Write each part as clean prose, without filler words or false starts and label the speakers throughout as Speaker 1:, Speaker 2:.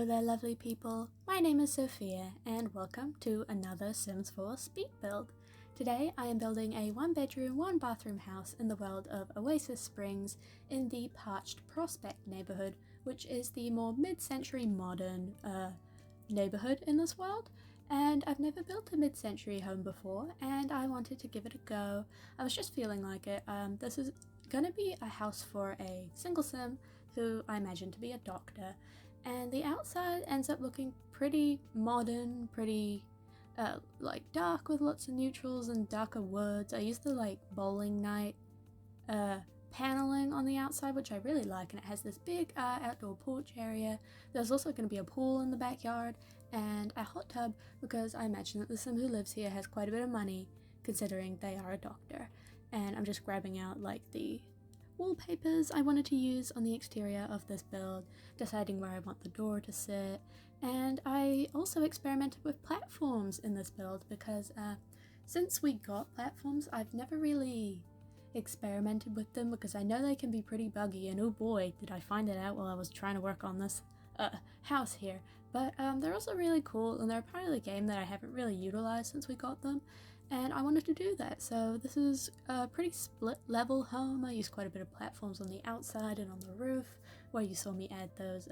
Speaker 1: Hello there lovely people, my name is Sophia and welcome to another Sims 4 speed build. Today I am building a 1-bedroom, 1-bathroom house in the world of Oasis Springs in the Parched Prospect neighborhood, which is the more mid-century modern neighborhood in this world. And I've never built a mid-century home before and I wanted to give it a go. I was just feeling like it. This is gonna be a house for a single sim who I imagine to be a doctor. And the outside ends up looking pretty modern, pretty like dark with lots of neutrals and darker woods. I used the like bowling night paneling on the outside, which I really like, and it has this big outdoor porch area. There's also going to be a pool in the backyard and a hot tub because I imagine that the sim who lives here has quite a bit of money considering they are a doctor. And I'm just grabbing out like the wallpapers I wanted to use on the exterior of this build, deciding where I want the door to sit, and I also experimented with platforms in this build because since we got platforms I've never really experimented with them because I know they can be pretty buggy, and oh boy did I find it out while I was trying to work on this house here. But they're also really cool and they're a part of the game that I haven't really utilized since we got them, and I wanted to do that. So this is a pretty split level home. I used quite a bit of platforms on the outside and on the roof where you saw me add those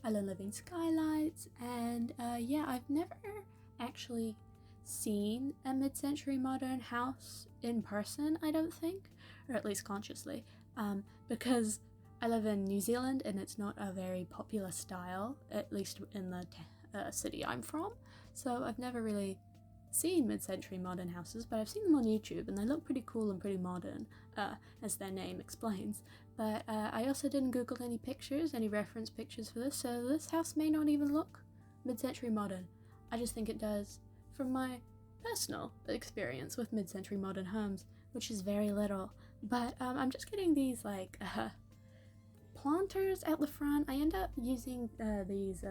Speaker 1: island living skylights, and yeah, I've never actually seen a mid-century modern house in person, I don't think, or at least consciously, because I live in New Zealand and it's not a very popular style, at least in the city I'm from, so I've never really seen mid-century modern houses, but I've seen them on YouTube and they look pretty cool and pretty modern, as their name explains. But I also didn't Google any pictures, any reference pictures for this, so this house may not even look mid-century modern. I just think it does from my personal experience with mid-century modern homes, which is very little. But I'm just getting these like planters out the front. I end up using these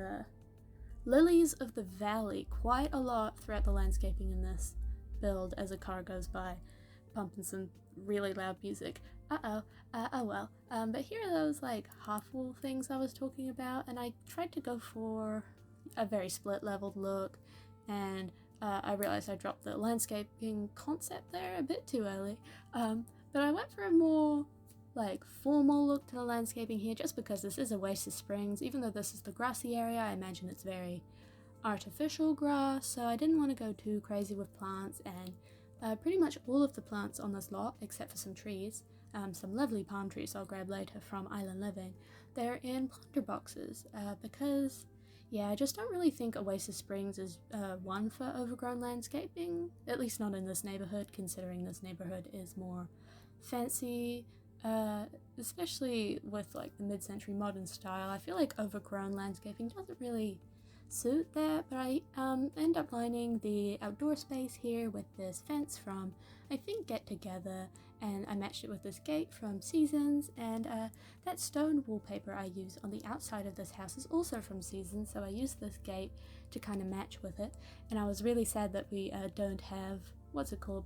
Speaker 1: lilies of the valley quite a lot throughout the landscaping in this build as a car goes by, pumping some really loud music. Oh well. But here are those like half-wall things I was talking about, and I tried to go for a very split-leveled look, and I realized I dropped the landscaping concept there a bit too early. But I went for a more like formal look to the landscaping here just because this is Oasis Springs. Even though this is the grassy area, I imagine it's very artificial grass, so I didn't want to go too crazy with plants, and pretty much all of the plants on this lot, except for some trees, some lovely palm trees I'll grab later from Island Living, they're in planter boxes because yeah, I just don't really think Oasis Springs is one for overgrown landscaping, at least not in this neighborhood, considering this neighborhood is more fancy, especially with like the mid-century modern style. I feel like overgrown landscaping doesn't really suit that, but I end up lining the outdoor space here with this fence from, I think, Get Together, and I matched it with this gate from Seasons, and that stone wallpaper I use on the outside of this house is also from Seasons, so I used this gate to kind of match with it. And I was really sad that we don't have, what's it called,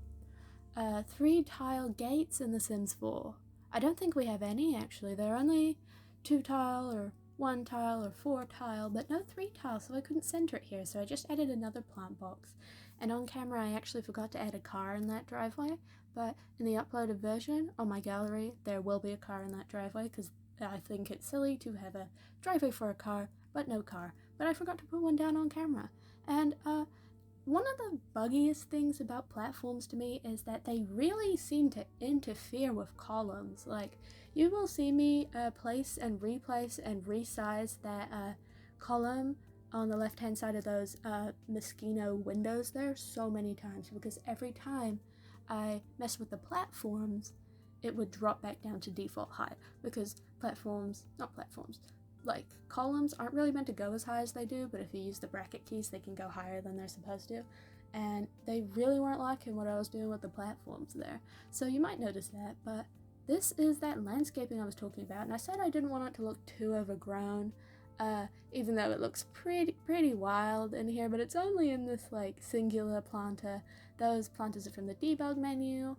Speaker 1: 3-tile gates in The Sims 4. I don't think we have any actually. They're only 2-tile or 1-tile or 4-tile, but no 3-tile, so I couldn't center it here, so I just added another plant box. And on camera I actually forgot to add a car in that driveway, but in the uploaded version on my gallery there will be a car in that driveway because I think it's silly to have a driveway for a car but no car, but I forgot to put one down on camera. And one of the buggiest things about platforms to me is that they really seem to interfere with columns. Like, you will see me place and replace and resize that column on the left hand side of those Moschino windows there so many times, because every time I mess with the platforms it would drop back down to default height, because like columns aren't really meant to go as high as they do, but if you use the bracket keys they can go higher than they're supposed to, and they really weren't liking what I was doing with the platforms there. So you might notice that, but this is that landscaping I was talking about, and I said I didn't want it to look too overgrown, even though it looks pretty wild in here, but it's only in this like singular planter. Those planters are from the debug menu,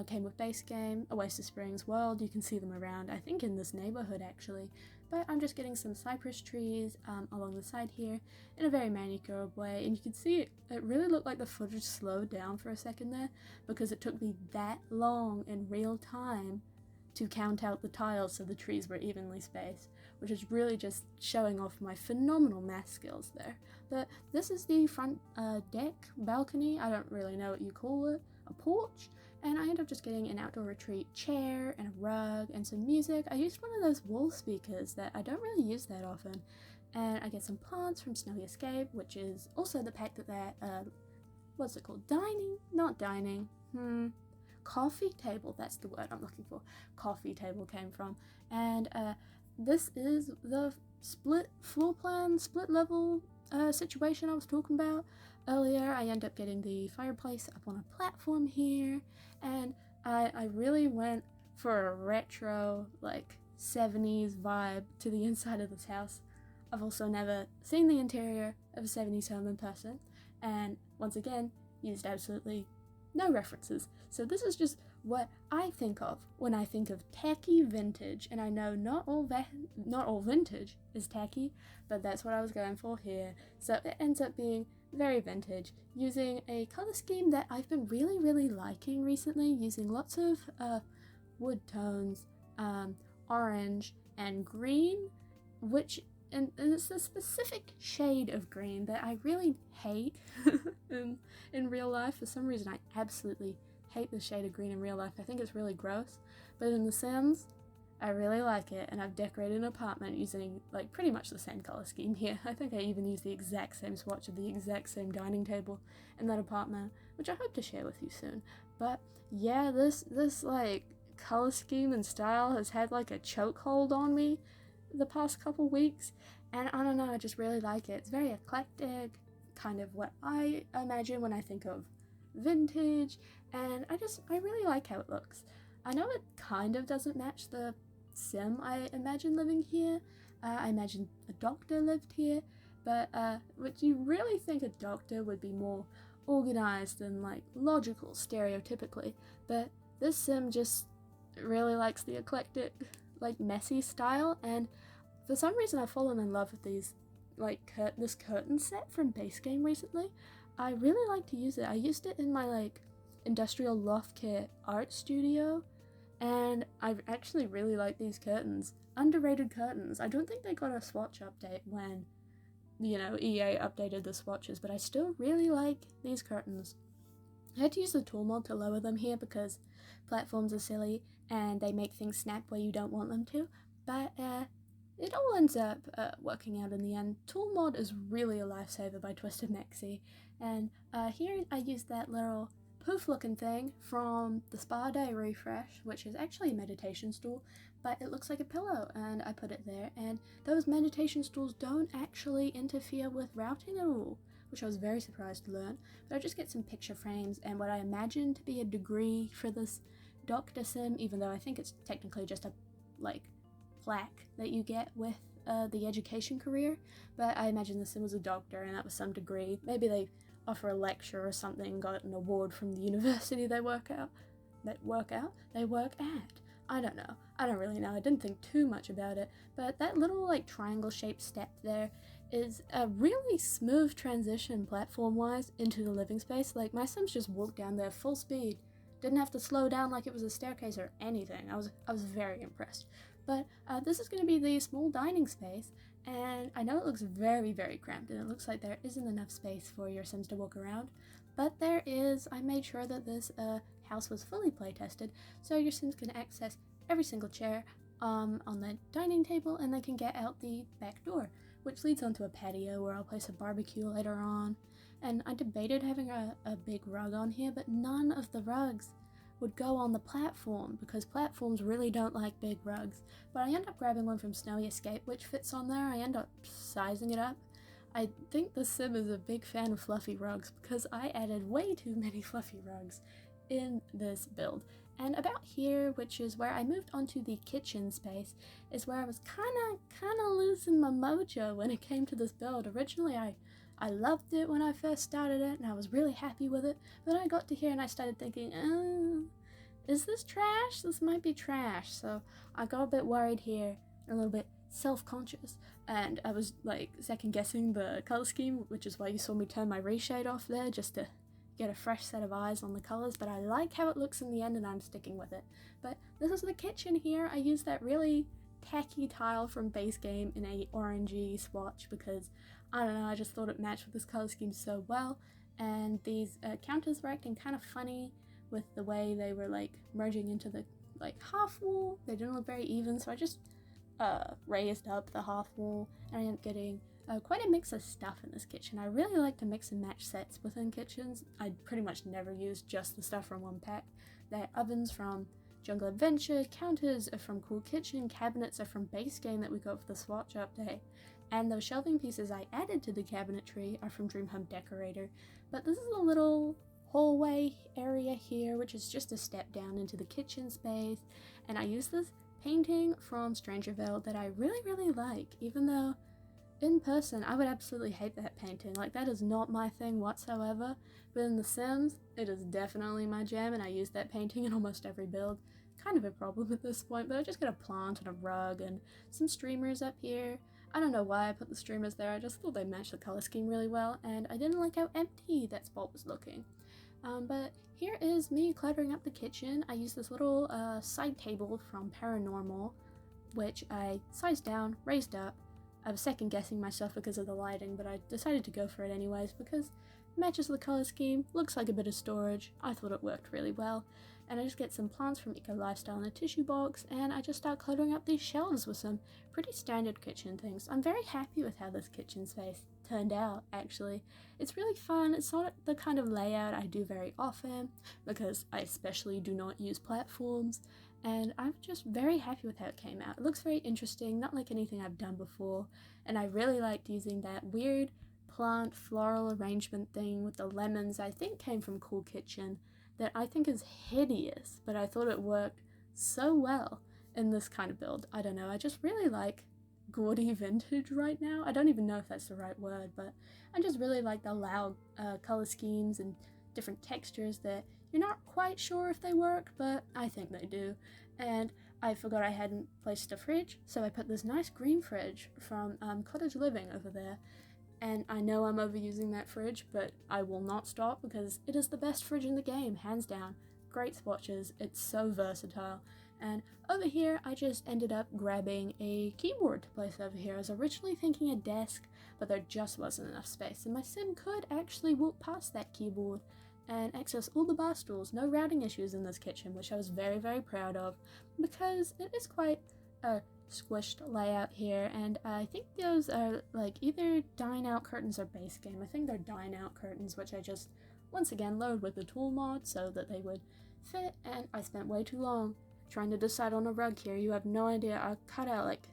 Speaker 1: came with base game, Oasis Springs World. You can see them around, I think in this neighborhood actually, but I'm just getting some cypress trees along the side here in a very manicured way, and you can see it really looked like the footage slowed down for a second there because it took me that long in real time to count out the tiles so the trees were evenly spaced, which is really just showing off my phenomenal math skills there. But this is the front deck, balcony, I don't really know what you call it, a porch, and I ended up just getting an outdoor retreat chair and a rug and some music. I used one of those wall speakers that I don't really use that often, and I get some plants from Snowy Escape, which is also the pack that what's it called? Coffee table, that's the word I'm looking for. Coffee table came from. And this is the split floor plan, split level situation I was talking about earlier. I end up getting the fireplace up on a platform here, and I really went for a retro, like 70s vibe to the inside of this house. I've also never seen the interior of a 70s home in person, and once again, used absolutely no references. So this is just what I think of when I think of tacky vintage, and I know not all vintage is tacky, but that's what I was going for here. So it ends up being very vintage, using a color scheme that I've been really liking recently, using lots of wood tones, orange and green, and it's a specific shade of green that I really hate in real life. For some reason, I absolutely hate the shade of green in real life. I think it's really gross. But in The Sims, I really like it, and I've decorated an apartment using like pretty much the same color scheme here. I think I even used the exact same swatch of the exact same dining table in that apartment, which I hope to share with you soon. But yeah, this like color scheme and style has had like a chokehold on me the past couple weeks, and I don't know, I just really like it. It's very eclectic, kind of what I imagine when I think of vintage, and I really like how it looks. I know it kind of doesn't match the sim I imagine living here. I imagine a doctor lived here, but would you really think a doctor would be more organized and like logical stereotypically? But this sim just really likes the eclectic, like messy style, and for some reason I've fallen in love with these like this curtain set from base game recently. I really like to use it. I used it in my like industrial loft kit art studio, and I actually really like these curtains. Underrated curtains. I don't think they got a swatch update when, you know, EA updated the swatches, but I still really like these curtains. I had to use the tool mod to lower them here because platforms are silly and they make things snap where you don't want them to, but it all ends up working out in the end. Tool mod is really a lifesaver by Twisted Maxi, and here I used that little poof looking thing from the Spa Day refresh, which is actually a meditation stool, but it looks like a pillow, and I put it there, and those meditation stools don't actually interfere with routing at all, which I was very surprised to learn. But I just get some picture frames and what I imagine to be a degree for this Doctor Sim, even though I think it's technically just a like plaque that you get with the education career, but I imagine the Sim was a doctor and that was some degree. Maybe they offer a lecture or something, got an award from the university they work at. I don't know. I don't really know. I didn't think too much about it, but that little like triangle shaped step there is a really smooth transition platform wise into the living space. Like my Sims just walked down there full speed, didn't have to slow down like it was a staircase or anything. I was very impressed. But this is going to be the small dining space, and I know it looks very cramped, and it looks like there isn't enough space for your Sims to walk around, but there is. I made sure that this house was fully play tested, so your Sims can access every single chair on the dining table, and they can get out the back door, which leads onto a patio where I'll place a barbecue later on. And I debated having a big rug on here, but none of the rugs would go on the platform because platforms really don't like big rugs. But I end up grabbing one from Snowy Escape which fits on there. I end up sizing it up. I think the Sim is a big fan of fluffy rugs because I added way too many fluffy rugs in this build. And about here, which is where I moved onto the kitchen space, is where I was kinda losing my mojo when it came to this build. Originally I loved it when I first started it and I was really happy with it, but I got to here and I started thinking, is this trash? This might be trash. So I got a bit worried here, a little bit self-conscious, and I was like second guessing the color scheme, which is why you saw me turn my reshade off there just to get a fresh set of eyes on the colors, but I like how it looks in the end and I'm sticking with it. But this is the kitchen here. I used that really tacky tile from base game in a orangey swatch because I don't know, I just thought it matched with this color scheme so well. And these counters were acting kind of funny with the way they were like merging into the like half wall. They didn't look very even, so I just raised up the half wall, and I ended up getting quite a mix of stuff in this kitchen. I really like to mix and match sets within kitchens. I pretty much never use just the stuff from one pack. They're ovens from Jungle Adventure, counters are from Cool Kitchen, cabinets are from base game that we got for the swatch update, and those shelving pieces I added to the cabinetry are from Dream Home Decorator. But this is a little hallway area here, which is just a step down into the kitchen space, and I use this painting from Strangerville that I really like, even though in person I would absolutely hate that painting. Like, that is not my thing whatsoever, but in The Sims it is definitely my jam, and I use that painting in almost every build. Kind of a problem at this point, but I just got a plant and a rug and some streamers up here. I don't know why I put the streamers there, I just thought they matched the color scheme really well, and I didn't like how empty that spot was looking. But here is me cluttering up the kitchen. I used this little side table from Paranormal, which I sized down, raised up. I was second guessing myself because of the lighting, but I decided to go for it anyways because it matches the color scheme, looks like a bit of storage. I thought it worked really well. And I just get some plants from Eco Lifestyle in a tissue box, and I just start cluttering up these shelves with some pretty standard kitchen things. I'm very happy with how this kitchen space turned out, actually. It's really fun. It's not the kind of layout I do very often because I especially do not use platforms, and I'm just very happy with how it came out. It looks very interesting, not like anything I've done before, and I really liked using that weird plant floral arrangement thing with the lemons. I think came from Cool Kitchen, that I think is hideous, but I thought it worked so well in this kind of build. I don't know, I just really like gaudy vintage right now. I don't even know if that's the right word, but I just really like the loud color schemes and different textures that you're not quite sure if they work, but I think they do. And I forgot I hadn't placed a fridge, so I put this nice green fridge from Cottage Living over there. And I know I'm overusing that fridge, but I will not stop because it is the best fridge in the game, hands down. Great swatches, it's so versatile. And over here, I just ended up grabbing a keyboard to place over here. I was originally thinking a desk, but there just wasn't enough space, and my sim could actually walk past that keyboard and access all the bar stools. No routing issues in this kitchen, which I was very proud of, because it is quite a squished layout here, and I think those are like either Dine out curtains or base game. I think they're Dine out curtains, which I just once again load with the tool mod so that they would fit, and I spent way too long trying to decide on a rug here. You have no idea. I cut out like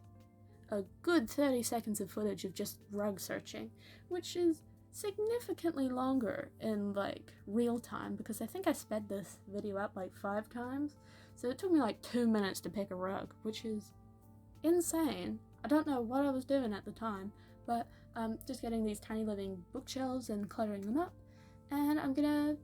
Speaker 1: a good 30 seconds of footage of just rug searching, which is significantly longer in like real time because I think I sped this video up like 5 times, so it took me like 2 minutes to pick a rug, which is insane. I don't know what I was doing at the time, but just getting these tiny living bookshelves and cluttering them up, and I'm gonna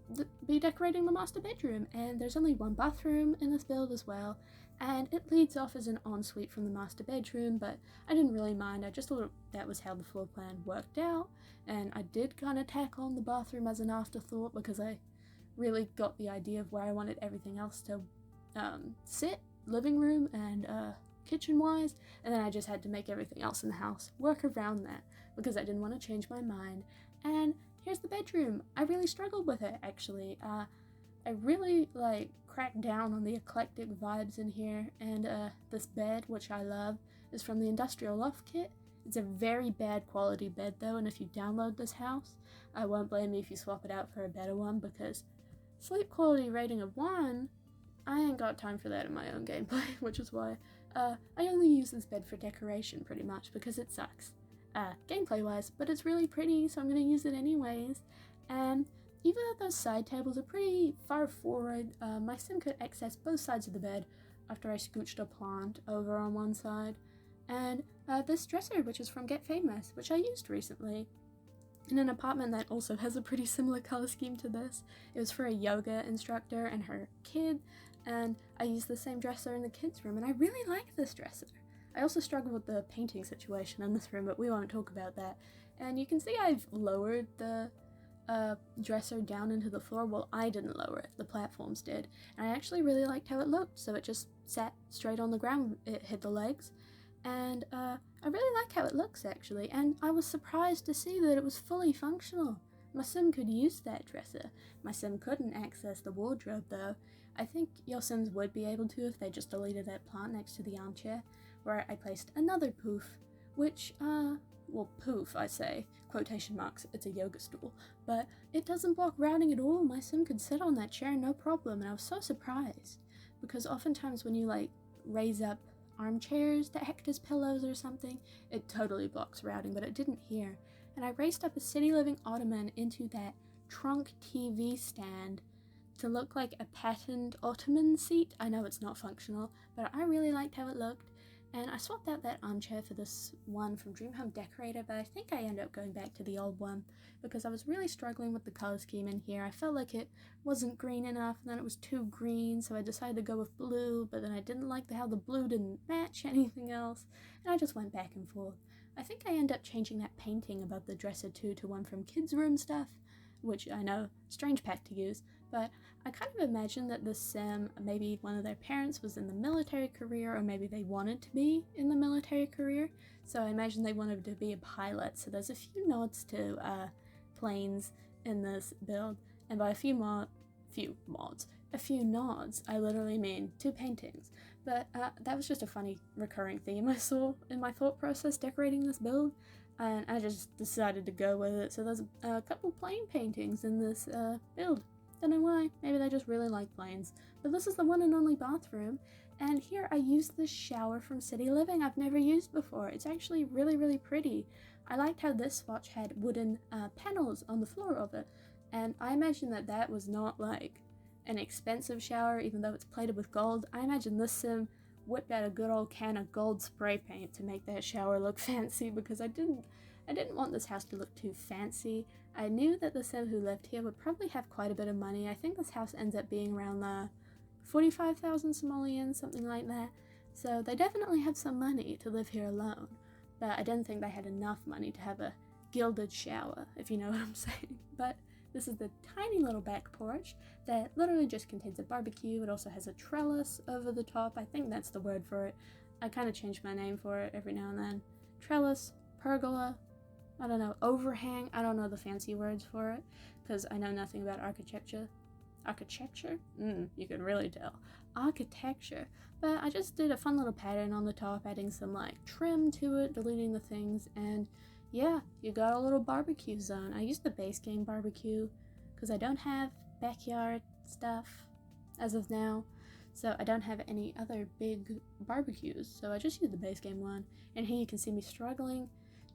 Speaker 1: be decorating the master bedroom. And there's only one bathroom in this build as well, and it leads off as an ensuite from the master bedroom, but I didn't really mind. I just thought that was how the floor plan worked out, and I did kind of tack on the bathroom as an afterthought because I really got the idea of where I wanted everything else to sit, living room and kitchen wise, and then I just had to make everything else in the house work around that because I didn't want to change my mind. And here's the bedroom. I really struggled with it, actually. I really like cracked down on the eclectic vibes in here, and this bed, which I love, is from the Industrial Loft kit. It's a very bad quality bed though, and if you download this house, I won't blame you if you swap it out for a better one, because sleep quality rating of 1, I ain't got time for that in my own gameplay, which is why I only use this bed for decoration pretty much because it sucks, gameplay wise, but it's really pretty, so I'm going to use it anyways. And even though those side tables are pretty far forward, my sim could access both sides of the bed after I scooched a plant over on one side. And this dresser, which is from Get Famous, which I used recently in an apartment that also has a pretty similar color scheme to this. It was for a yoga instructor and her kid, and I used the same dresser in the kids' room, and I really like this dresser. I also struggle with the painting situation in this room, but we won't talk about that. And you can see I've lowered the dresser down into the floor. Well, I didn't lower it, the platforms did. And I actually really liked how it looked, so it just sat straight on the ground. It hit the legs. And I really like how it looks, actually. And I was surprised to see that it was fully functional. My sim could use that dresser. My sim couldn't access the wardrobe, though. I think your sims would be able to if they just deleted that plant next to the armchair, where I placed another poof, which, well, poof, I say, quotation marks, it's a yoga stool, but it doesn't block routing at all. My sim could sit on that chair no problem, and I was so surprised, because oftentimes when you, like, raise up armchairs that act as pillows or something, it totally blocks routing, but it didn't here. And I raised up a City Living ottoman into that trunk TV stand to look like a patterned ottoman seat. I know it's not functional, but I really liked how it looked. And I swapped out that armchair for this one from Dream Home Decorator, but I think I ended up going back to the old one because I was really struggling with the color scheme in here. I felt like it wasn't green enough, and then it was too green, so I decided to go with blue, but then I didn't like how the blue didn't match anything else, and I just went back and forth. I think I ended up changing that painting above the dresser too to one from Kids Room stuff, which I know, strange pack to use, but I kind of imagined that the sim, maybe one of their parents was in the military career, or maybe they wanted to be in the military career, so I imagine they wanted to be a pilot, so there's a few nods to planes in this build, and by a few nods, I literally mean 2 paintings, but that was just a funny recurring theme I saw in my thought process decorating this build, and I just decided to go with it. So there's a couple plane paintings in this build. Don't know why, maybe they just really like planes. But this is the one and only bathroom, and here I used this shower from City Living I've never used before. It's actually really, really pretty. I liked how this swatch had wooden panels on the floor of it, and I imagine that that was not like an expensive shower, even though it's plated with gold. I imagine this sim whipped out a good old can of gold spray paint to make that shower look fancy, because I didn't want this house to look too fancy. I knew that the sim who lived here would probably have quite a bit of money. I think this house ends up being around 45,000 simoleons, something like that. So they definitely have some money to live here alone, but I didn't think they had enough money to have a gilded shower, if you know what I'm saying. But this is the tiny little back porch that literally just contains a barbecue. It also has a trellis over the top. I think that's the word for it. I kind of change my name for it every now and then. Trellis, pergola, I don't know, overhang. I don't know the fancy words for it because I know nothing about architecture. Architecture? You can really tell. Architecture. But I just did a fun little pattern on the top, adding some like trim to it, deleting the things, and yeah, you got a little barbecue zone. I used the base game barbecue because I don't have backyard stuff as of now, so I don't have any other big barbecues, so I just used the base game one. And here you can see me struggling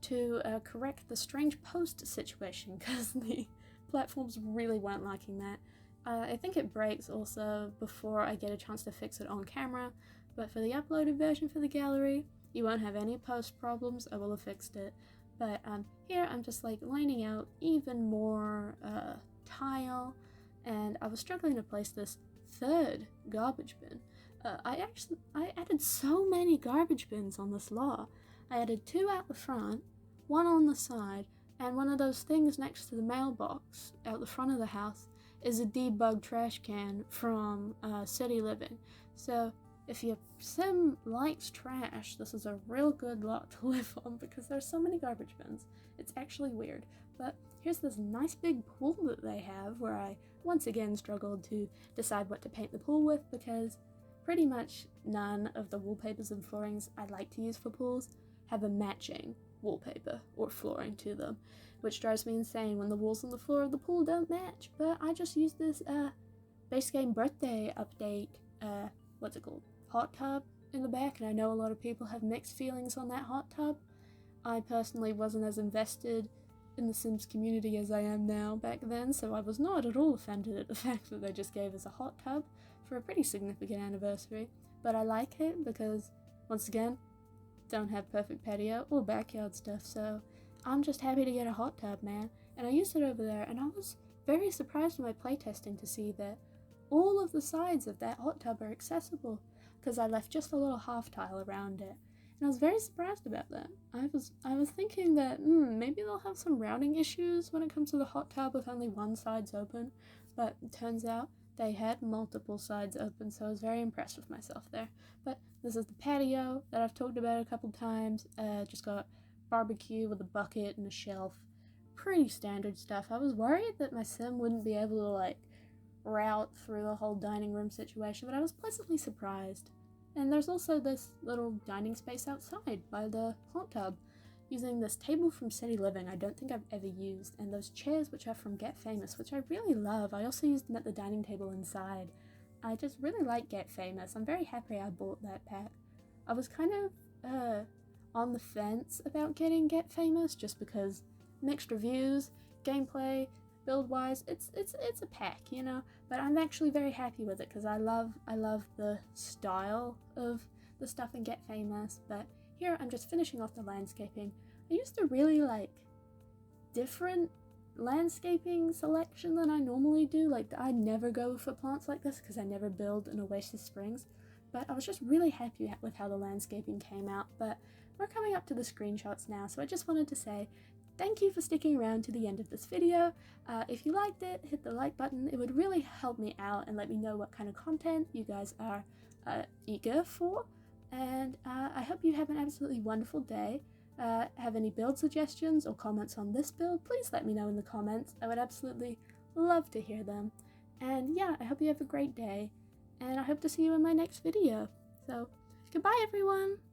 Speaker 1: to correct the strange post situation because the platforms really weren't liking that. I think it breaks also before I get a chance to fix it on camera, but for the uploaded version for the gallery, you won't have any post problems. I will have fixed it. But here I'm just like lining out even more tile, and I was struggling to place this third garbage bin. I added so many garbage bins on this lot. I added 2 out the front, 1 on the side, and one of those things next to the mailbox out the front of the house is a debug trash can from City Living. So if your sim likes trash, this is a real good lot to live on because there's so many garbage bins. It's actually weird. But here's this nice big pool that they have where I once again struggled to decide what to paint the pool with because pretty much none of the wallpapers and floorings I like to use for pools have a matching wallpaper or flooring to them, which drives me insane when the walls and the floor of the pool don't match. But I just used this base game birthday update, what's it called? Hot tub in the back, and I know a lot of people have mixed feelings on that hot tub. I personally wasn't as invested in the Sims community as I am now back then, so I was not at all offended at the fact that they just gave us a hot tub for a pretty significant anniversary. But I like it because, once again, don't have perfect patio or backyard stuff, so I'm just happy to get a hot tub, man. And I used it over there, and I was very surprised in my playtesting to see that all of the sides of that hot tub are accessible, because I left just a little half tile around it. and I was very surprised about that. I was thinking that maybe they'll have some routing issues when it comes to the hot tub if only one side's open, but it turns out they had multiple sides open, so I was very impressed with myself there. But this is the patio that I've talked about a couple times. Just got barbecue with a bucket and a shelf. Pretty standard stuff. I was worried that my sim wouldn't be able to like route through the whole dining room situation, but I was pleasantly surprised. And there's also this little dining space outside by the hot tub, using this table from City Living I don't think I've ever used, and those chairs which are from Get Famous, which I really love. I also used them at the dining table inside. I just really like Get Famous. I'm very happy I bought that pack. I was kind of on the fence about getting Get Famous just because mixed reviews, gameplay, build-wise, it's a pack, you know, but I'm actually very happy with it because I love the style of the stuff in Get Famous. But here I'm just finishing off the landscaping. I used to really like different landscaping selection than I normally do. Like, I never go for plants like this because I never build an Oasis Springs, but I was just really happy with how the landscaping came out. But we're coming up to the screenshots now, so I just wanted to say thank you for sticking around to the end of this video. If you liked it, hit the like button. It would really help me out and let me know what kind of content you guys are eager for. And I hope you have an absolutely wonderful day. Have any build suggestions or comments on this build, please let me know in the comments. I would absolutely love to hear them. And yeah, I hope you have a great day, and I hope to see you in my next video. So, goodbye everyone!